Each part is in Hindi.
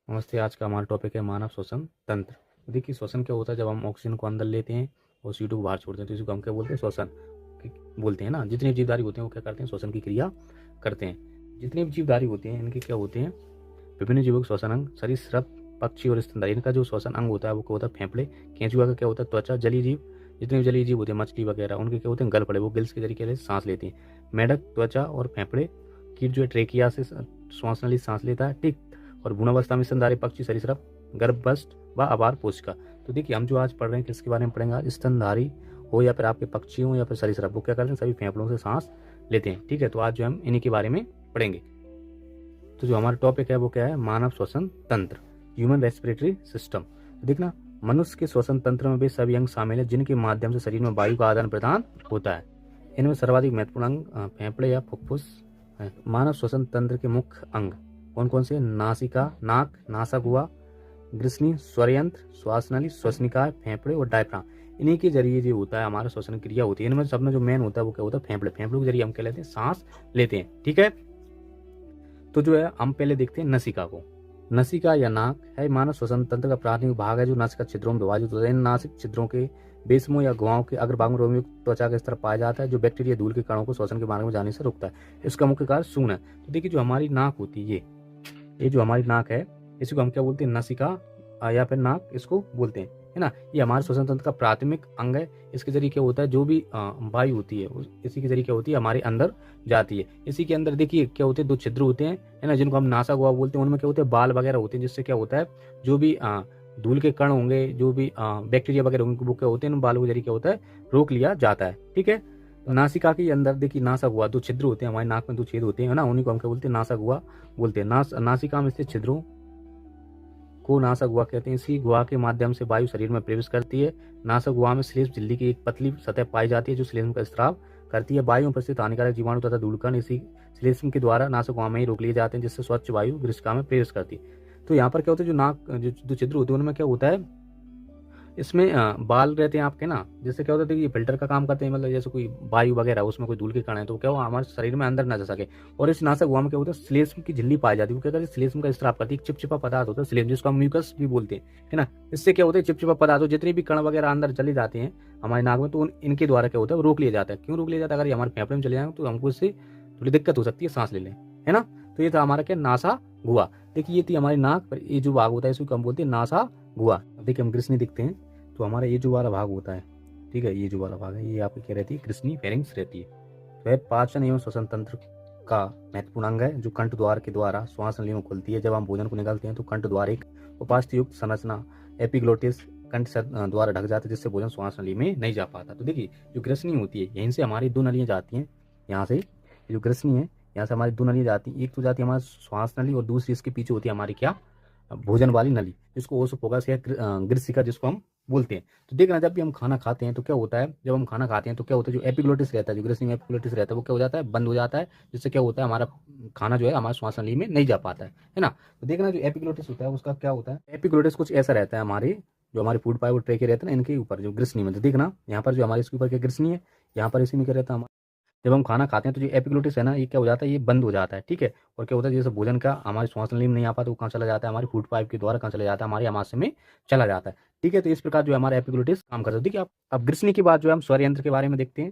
नमस्ते। आज का हमारा टॉपिक है मानव श्वसन तंत्र। तो देखिए, श्वसन क्या होता है? जब हम ऑक्सीजन को अंदर लेते हैं और CO2 को बाहर छोड़ते हैं तो इसको हम क्या बोलते हैं? श्वसन बोलते हैं ना। जितने जीवधारी होते हैं वो क्या करते हैं? श्वसन की क्रिया करते हैं। जितने भी जीवधारी होते हैं इनके क्या होते हैं? विभिन्न जीवों के श्वसन अंग, सरीसृप, पक्षी और स्तनधारी, इनका जो श्वसन अंग होता है वो क्या होता है? फेफड़े। केंचुआ का क्या होता है? त्वचा। जलीय जीव, जितने भी जलीय जीव होते हैं, मछली वगैरह, उनके क्या होते हैं? गलफड़े, वो गिल्स के जरिए से सांस लेते हैं। मेढक त्वचा और फेफड़े। कीट जो है ट्रेकिया से श्वास नली सांस लेता है, ठीक। और भ्रूणावस्था में स्तनधारी पक्षी, सरीसृप, गर्भस्थ व आबाल कोशिका। तो देखिए, हम जो आज पढ़ रहे हैं किसके बारे में पढ़ेंगे आज? स्तनधारी हो या फिर आपके पक्षी हो या फिर सरीसृप, वो क्या करते हैं? सभी फेफड़ों से सांस लेते हैं, ठीक है। तो आज जो हम इन्हीं के बारे में पढ़ेंगे। तो जो हमारा टॉपिक है वो क्या है? मानव श्वसन तंत्र, ह्यूमन रेस्पिरेटरी सिस्टम। देखना, मनुष्य के श्वसन तंत्र में वे सभी अंग शामिल हैं जिनके माध्यम से शरीर में वायु का आदान प्रदान होता है। इनमें सर्वाधिक महत्वपूर्ण अंग फेफड़े या फुफ्फुस है। मानव श्वसन तंत्र के मुख्य अंग कौन कौन से? नासिका, नाक, नासागुआ, ग्रसनी, स्वरयंत्र, श्वास नली, श्वसनिकाय, फेफड़े और डायफ्राम। इन्हीं के जरिए जो होता है हमारा श्वसन क्रिया होती है। इनमें सब में जो मेन होता है वो क्या होता है? फेफड़े। फेफड़ों के जरिए हम क्या लेते हैं? सांस लेते हैं, ठीक है। तो जो है हम पहले देखते हैं नसिका को। नसिका या नाक है मानव श्वसन तंत्र का प्राथमिक भाग है जो नासिका छिद्रों में विभाजित होता है। इन नासिक छिद्रों के बेसमों या गुहाओं के अग्रभाग में रोमयुक्त त्वचा के स्तर पाया जाता है जो बैक्टीरिया धूल के कणों को श्वसन के मार्ग में जाने से रोकता है। इसका मुख्य कारण सूंड है। तो देखिए, जो हमारी नाक होती है, ये जो हमारी नाक है इसको हम क्या बोलते हैं? नसिका या फिर नाक इसको बोलते हैं, है ना। ये हमारे श्वसन तंत्र का प्राथमिक अंग है। इसके जरिए क्या होता है? जो भी वायु होती है इसी के जरिए क्या होती है? हमारे अंदर जाती है। इसी के अंदर देखिए क्या होते हैं? दो छिद्र होते हैं, है ना, जिनको हम नासागुआ बोलते हैं। उनमें क्या होते हैं? बाल वगैरह होते हैं, जिससे क्या होता है? जो भी धूल के कण होंगे, जो भी बैक्टीरिया वगैरह होंगे, वो क्या होते हैं? उन बालों के जरिए क्या होता है? रोक लिया जाता है, ठीक है। नासिका के अंदर देखिए नासागुआ, दो छिद्र होते हैं, हमारी नाक में दो छेद होते हैं ना, उन्हीं को हम क्या बोलते हैं? नासागुआ बोलते हैं। नासिका में स्थित छिद्रों को नासा गुहा कहते हैं। इसी गुहा के माध्यम से वायु शरीर में प्रवेश करती है। नासा गुहा में श्लेष्म झिल्ली की एक पतली सतह पाई जाती है जो श्लेष्म का स्राव करती है। वायु में उपस्थित हानिकारक जीवाणु तथा धूलकण इसी श्लेष्म के द्वारा नासा गुहा में ही रोक लिए जाते हैं, जिससे स्वच्छ वायु गृहिका में प्रवेश करती है। तो यहाँ पर क्या होता है? जो नाक जो छिद्र होते हैं उनमें क्या होता है? इसमें बाल रहते हैं आपके ना, जिससे क्या होता है? ये फिल्टर का काम करते हैं। मतलब जैसे कोई वायु वगैरह उसमें कोई धूल के कण है तो क्या हुआ? हमारे शरीर में अंदर ना जा सके। और इस नासा गुहा में क्या होता है? श्लेष्म की झिल्ली पाई जाती है। वो क्या करती है? श्लेष्म का स्राव करती है। चिपचिपा पदार्थ होता है श्लेष्म, जिसको हम म्यूकस भी बोलते हैं, है ना। इससे क्या होता है? चिपचिपा पदार्थ जितने भी कण वगैरह अंदर चले जाते हैं हमारे नाक में, तो इनके द्वारा क्या होता है? रोक लिया जाता है। क्यों रोक लिया जाता है? अगर ये हमारे फेफड़े में चले जाए तो हमको इससे थोड़ी दिक्कत हो सकती है सांस लेने, है ना। तो ये था हमारा क्या? नासा गुहा। देखिए, ये थी हमारी नाक पर ये जो भाग होता है इसको हम बोलते हैं नासा गुहा। देखिए, हम ग्रसनी दिखते हैं तो हमारा ये जो वाला भाग होता है, ठीक है, ये जो वाला भाग है ये आपकी क्या रहती है? ग्रसनी फेरिंग्स रहती है। तो है पाचन एवं श्वसन तंत्र का महत्वपूर्ण अंग है जो कंठ द्वार के द्वारा श्वास नली में खुलती है। जब हम भोजन को निकालते हैं तो कंठ द्वार एक उपास्थि युक्त संरचना एपिग्लोटिस कंठ द्वारा ढक जाता है, जिससे भोजन श्वास नली में नहीं जा पाता। तो देखिए, जो ग्रसनी होती है यहीं से हमारी दो नलियां जाती हैं। यहाँ से जो ग्रसनी है यहाँ से हमारी दो नलियां जाती हैं। एक तो जाती है हमारी श्वास नली और दूसरी इसके पीछे होती है हमारी क्या? भोजन वाली नली, जिसको ओसोफोगस या ग्रसिका जिसको हम बोलते हैं। तो देखना, जब भी हम खाना खाते हैं तो क्या होता है? जब हम खाना खाते हैं तो क्या होता है? जो एपिग्लोटिस रहता है, जो ग्रसनी में एपिग्लोटिस रहता है, वो क्या हो जाता है? बंद हो जाता है, जिससे क्या होता है? हमारा खाना जो है हमारे श्वास नली में नहीं जा पाता है ना। तो देखना, जो एपिग्लोटिस होता है उसका क्या होता है? एपिग्लोटिस कुछ ऐसा रहता है, हमारे जो हमारे फूड पाइप और ट्रेके रहते हैं ना, इनके ऊपर जो ग्रसनी में। तो देखना, यहाँ पर जो हमारे इसके ऊपर क्या ग्रसनी है, यहाँ पर इसी में क्या रहता है? जब हम खाना खाते हैं तो जो एपिग्लोटिस है ना, ये क्या हो जाता है? ये बंद हो जाता है, ठीक है। और क्या होता है? जैसे भोजन का हमारे श्वास नली में नहीं आ पाता, वो कहाँ चला जाता है? हमारी फूड पाइप के द्वारा कहाँ चला जाता है? हमारे आमाशय में चला जाता है, ठीक है। तो इस प्रकार जो हमारा एपिग्लोटिस काम करता है। देखिए, आप अब ग्रसनी की बात जो है हम स्वर यंत्र के बारे में देखते हैं।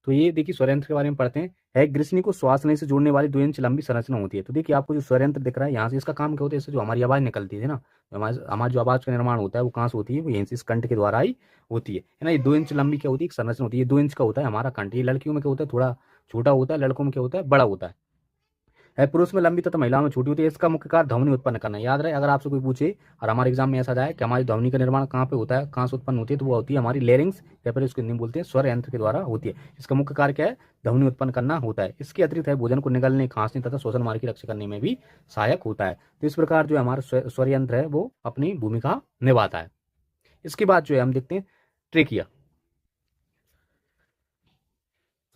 तो ये देखिए, स्वर यंत्र के बारे में पढ़ते हैं। है ग्रसनी को श्वास नली से जोड़ने वाली 2 इंच लंबी संरचना होती है। तो देखिए, आपको जो स्वर यंत्र दिख रहा है यहाँ से, इसका काम क्या होता है? इससे जो हमारी आवाज निकलती है ना, हमारी जो आवाज का निर्माण होता है वो कहाँ से होती है? वो यहीं से इस कंठ के द्वारा ही होती है ना। ये 2 इंच लंबी क्या होती है? एक संरचना होती है। ये 2 इंच का होता है हमारा कंठ। ये लड़कियों में क्या होता है? थोड़ा छोटा होता है, लड़कों में क्या होता है? बड़ा होता है। पुरुष में लंबी तथा महिलाओं में छोटी होती है। इसका मुख्य कार्य ध्वनि उत्पन्न करना है। याद रहे, अगर आपसे कोई पूछे और हमारे एग्जाम में ऐसा जाए कि हमारी ध्वनि का निर्माण कहाँ पे होता है, कहाँ से उत्पन्न होती है, तो वो होती है हमारी लेरिंग्स, या फिर इसको हिंदी में बोलते हैं स्वर यंत्र के द्वारा होती है। इसका मुख्य कार्य क्या है? ध्वनि उत्पन्न करना होता है। इसके अतिरिक्त है भोजन को निगलने, खांसने तथा श्वसन मार्ग की रक्षा करने में भी सहायक होता है। तो इस प्रकार जो हमारा स्वर यंत्र है वो अपनी भूमिका निभाता है। इसके बाद जो है हम देखते हैं ट्रेकिया।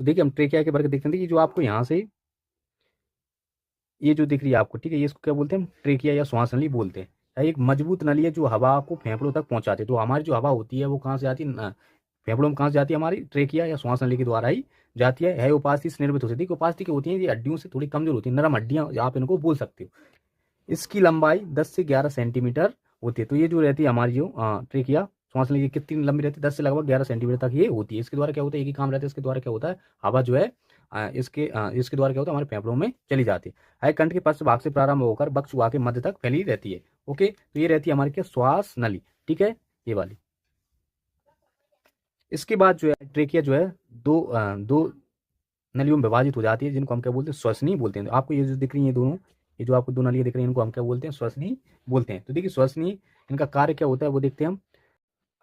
तो देखिए, हम ट्रेकिया के बारे में देखते हैं कि जो आपको यहाँ से ये जो दिख रही है आपको, ठीक है, ये इसको क्या बोलते हैं? हम ट्रेकिया या श्वास नली बोलते हैं। यह एक मजबूत नली है जो हवा को फेफड़ों तक पहुंचाती है। तो हमारी जो हवा होती है वो कहाँ से आती है? फेफड़ों में कहाँ से जाती है? हमारी ट्रेकिया या श्वास नली के द्वारा ही जाती है। उपास्थि से निर्मित होती है। उपास्थि की होती है, ये हड्डियों से थोड़ी कमजोर होती है, नरम हड्डियां आप इनको बोल सकते हो। इसकी लंबाई 10 से 11 सेंटीमीटर होती है। तो ये जो रहती है हमारी जो ट्रेकिया, सांस लेने की कितनी लंबी रहती है, 10 से लगभग 11 सेंटीमीटर तक ये होती है। इसके द्वारा क्या होता है, एक ही काम रहता है, इसके द्वारा क्या होता है, हवा जो है इसके द्वारा क्या होता है, हमारे फेफड़ों में चली जाती है। हाई कंठ के पश्च भाग से प्रारंभ होकर बक्ष गुहा के मध्य तक फैली रहती है। ओके, तो ये रहती है हमारी क्या, श्वास नली। ठीक है, ये वाली। इसके बाद जो है ट्रेकिया जो है दो नलियों में विभाजित हो जाती है, जिनको हम क्या बोलते हैं, श्वसनी बोलते हैं। तो आपको ये जो दिख रही है दोनों, ये जो आपको दो नलियां दिख रही हैं, इनको हम क्या बोलते हैं, श्वसनी बोलते हैं। तो देखिए श्वसनी, इनका कार्य क्या होता है वो देखते हैं हम।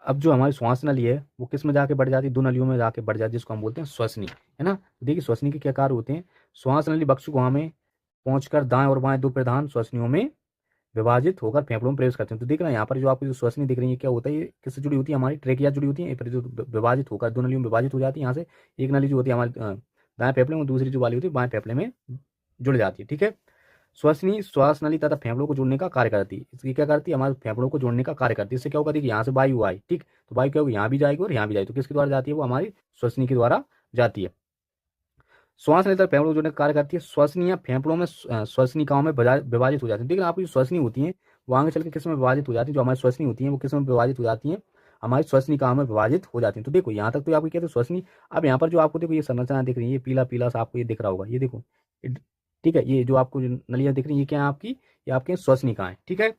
अब जो हमारी श्वास नली है वो किस में जाके बढ़ जाती है, दो नलियों में जाके बढ़ जाती है, जिसको हम बोलते हैं श्वसनी, है ना। तो देखिए श्वसनी के क्या कार्य होते हैं, श्वास नली बक्ष गुहा में पहुंचकर दाएं और बाएं दो प्रधान श्वसनियों में विभाजित होकर फेफड़ों में प्रवेश करते हैं। तो देख रहे हैं यहाँ पर जो आपको जो श्वसनी दिख रही है क्या होता है, ये किससे जुड़ी होती है, हमारी ट्रेकिया जुड़ी होती है। फिर जो विभाजित होकर दो नलियों में विभाजित हो जाती है, यहाँ से एक नली जो होती है हमारी दाएं फेफड़े में, दूसरी जो वाली होती है बाएं फेफड़े में जुड़ जाती है। ठीक है, श्वसनी श्वास नली तथा फेफड़ों को जोड़ने का कार्य करती है। इसकी क्या करती है, हमारे फेफड़ों को जोड़ने का कार्य करती है। इससे क्या होगा, देखिए यहाँ से वायु आई, ठीक, तो वायु क्या होगी, यहाँ भी जाएगी और यहाँ भी जाएगी। तो किसके द्वारा जाती है, वो हमारी श्वसनी के द्वारा जाती है। श्वास नली तथा फेफड़ों को जोड़ने का कार्य करती है। श्वसनियां फेफड़ों में श्वसनिकाओं में विभाजित हो जाती है। देखिए आपकी जो श्वसनी होती है वो आगे चल के किस में विभाजित हो जाती है, जो हमारी श्वसनी होती है वो किस में विभाजित हो जाती है, हमारी श्वसनिकाओं में विभाजित हो जाती है। तो देखो यहाँ तक तो आपको कहते हैं श्वसनी। अब यहाँ पर जो आपको देखो ये संरचना दिख रही है, ये पीला पीला सा आपको ये दिख रहा होगा, ये देखो, ठीक है, ये जो आपको जो नलियां दिख रही है ये क्या है आपकी, ये आपके श्वसनिकाएं। ठीक है,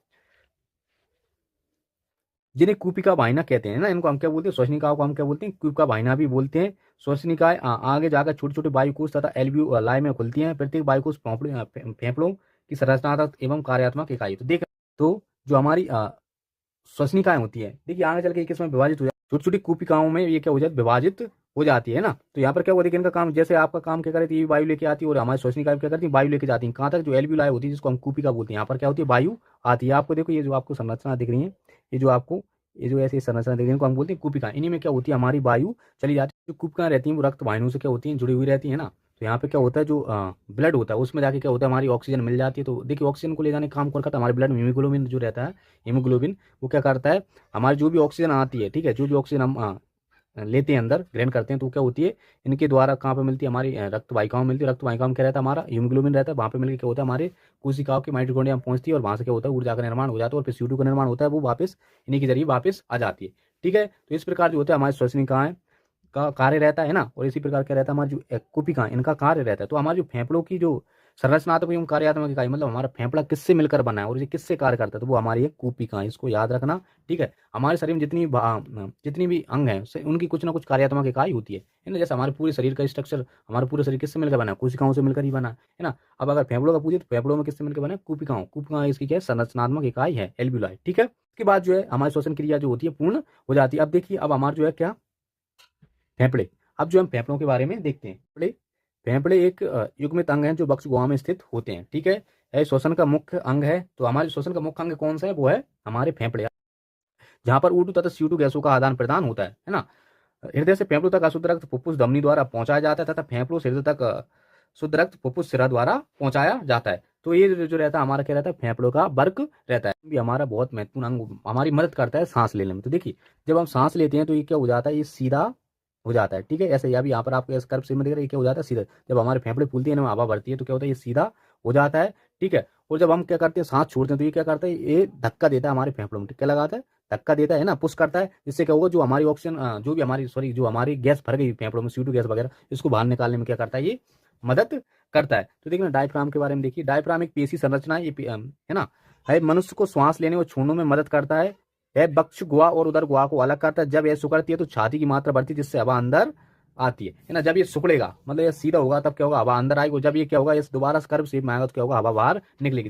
जिन्हें कूपिका वाहिना कहते हैं ना, इनको हम क्या बोलते हैं, श्वसनिकाओं को हम क्या बोलते हैं, कूपिका वाहिना भी बोलते हैं। श्वसनिकाएं आगे जाकर छोटे छोटे वायुकोश तथा एल्वियोलाई में खुलती हैं। प्रत्येक वायुकोश फेफड़ों की संरचनात्मक एवं कार्यात्मक इकाई। तो देख, तो जो हमारी श्वसनिकाएं होती है, देखिए आगे चल के किस में विभाजित हो जाती है, छोटी छोटी कूपिकाओं में ये क्या हो जाती है, विभाजित हो जाती है ना। तो यहाँ पर क्या हुआ, देखिए इनका काम, जैसे आपका काम क्या करती है, वायु लेके आती है, और हमारी श्वसनिकाएं क्या करती है, वायु लेके जाती है कहाँ तक, जो एल्वियोलाई होती है जिसको हम कूपिका बोलते हैं, यहाँ पर क्या होती है, वायु आती है। आपको देखो ये जो आपको संरचना दिख रही है, ये जो आपको ये जो ऐसी संरचना दिख रही है, इनको हम बोलते हैं कूपिका। इन्हीं में क्या होती है, हमारी वायु चली जाती है। जो कूपिका रहती है वो रक्त वाहिनियों से क्या होती है, जुड़ी हुई रहती है ना। तो यहाँ पे क्या होता है, जो ब्लड होता है उसमें जाके क्या होता है, हमारी ऑक्सीजन मिल जाती है। तो देखिए ऑक्सीजन को ले जाने का काम कौन करता है, हमारे ब्लड में हीमोग्लोबिन जो रहता है, हीमोग्लोबिन वो क्या करता है, हमारी जो भी ऑक्सीजन आती है, ठीक है, जो भी ऑक्सीजन हम लेते हैं अंदर ग्रहण करते हैं, तो क्या होती है, इनके द्वारा कहाँ पे मिलती है, हमारी रक्त वाहिकाओं में मिलती है। रक्त वाहिकाओं में क्या रहता है, हमारा हीमोग्लोबिन रहता है, वहाँ पे मिलकर क्या होता है, हमारे कोशिकाओं के माइटोकॉन्ड्रिया में पहुंचती है, और वहाँ से क्या होता है, ऊर्जा का निर्माण हो जाता है, और फिर CO2 का निर्माण होता है, वो वापस इन्हीं के जरिए वापस आ जाती है। ठीक है, तो इस प्रकार जो होता है हमारी श्वसनिकाएं का कार्य रहता है ना। और इसी प्रकार क्या रहता है, हमारी जो कूपिका इनका कार्य रहता है। तो हमारी जो फेफड़ों की जो संरचनात्मक एवं कार्यात्मक इकाई, मतलब हमारा फेफड़ा किससे मिलकर बना है और ये किससे कार्य करता है, तो वो हमारी एक कूपिका है, इसको याद रखना। ठीक है, हमारे शरीर में जितनी भी अंग है उनकी कुछ ना कुछ कार्यात्मक इकाई होती है ना। जैसे हमारे पूरे शरीर का स्ट्रक्चर, हमारा पूरा शरीर किससे मिलकर बना है, कोशिकाओं से मिलकर ही बना है ना। अब अगर फेफड़ों का पूछे तो फेफड़ों में किससे मिलकर बना है, कूपिकाओं इसकी क्या है, संरचनात्मक इकाई है, एल्वियोलाई। ठीक है, उसके बाद जो है हमारी श्वसन क्रिया जो होती है पूर्ण हो जाती है। अब देखिए, अब हमारा जो है क्या, फेफड़े। अब जो हम फेफड़ों के बारे में देखते हैं, फेफड़े फेफड़े एक युग्मित अंग हैं जो बक्ष गुहा में स्थित होते हैं। ठीक है, यह श्वसन का मुख्य अंग है। तो हमारे श्वसन का मुख्य अंग कौन सा है, वो है हमारे फेफड़े, जहां पर O2 तथा CO2 गैसों का आदान प्रदान होता है ना। हृदय से फेफड़ों तक अशुद्ध रक्त फुफ्फुस धमनी द्वारा पहुंचाया जाता है, तथा फेफड़ों से हृदय तक शुद्ध रक्त फुफ्फुस सिरा द्वारा पहुंचाया जाता है। तो ये जो रहता है हमारा क्या रहता है, फेफड़ों का वर्क रहता है, भी हमारा बहुत महत्वपूर्ण अंग, हमारी मदद करता है सांस लेने में। तो देखिए जब हम सांस लेते हैं तो ये क्या हो जाता है, ये सीधा हो जाता है। ठीक है, ऐसे अभी यहाँ पर आपको इस कर्व से में दिख रहा है, ये क्या हो जाता है, सीधा। जब हमारे फेफड़े फूलती है ना, हवा भरती है, तो क्या होता है, ये सीधा हो जाता है। ठीक है, और जब हम क्या करते हैं, सांस छोड़ते हैं, तो ये क्या करता है, ये धक्का देता है हमारे फेफड़ों में। क्या लगाता है, धक्का देता है ना, पुश करता है। जिससे क्या होगा, जो हमारी ऑक्सीजन जो भी हमारी जो हमारी गैस भर गई फेफड़ों में, CO2 गैस वगैरह, इसको बाहर निकालने में क्या करता है, ये मदद करता है। तो देखिए डायफ्राम के बारे में देखिए, डायफ्राम एक पेशी संरचना है, ये है ना, है मनुष्य को श्वास लेने और छोड़ने में मदद करता है। यह बक्ष गुहा और उदर गुहा को अलग करता है। जब यह सिकुड़ती है तो छाती की मात्रा बढ़ती है, जिससे हवा अंदर आती है ना। जब ये सिकुड़ेगा मतलब ये सीधा होगा, तब क्या होगा, हवा अंदर आएगी। जब ये क्या होगा, इस दोबारा कर्व शेप में आएगा तो क्या होगा, हवा बाहर निकलेगी।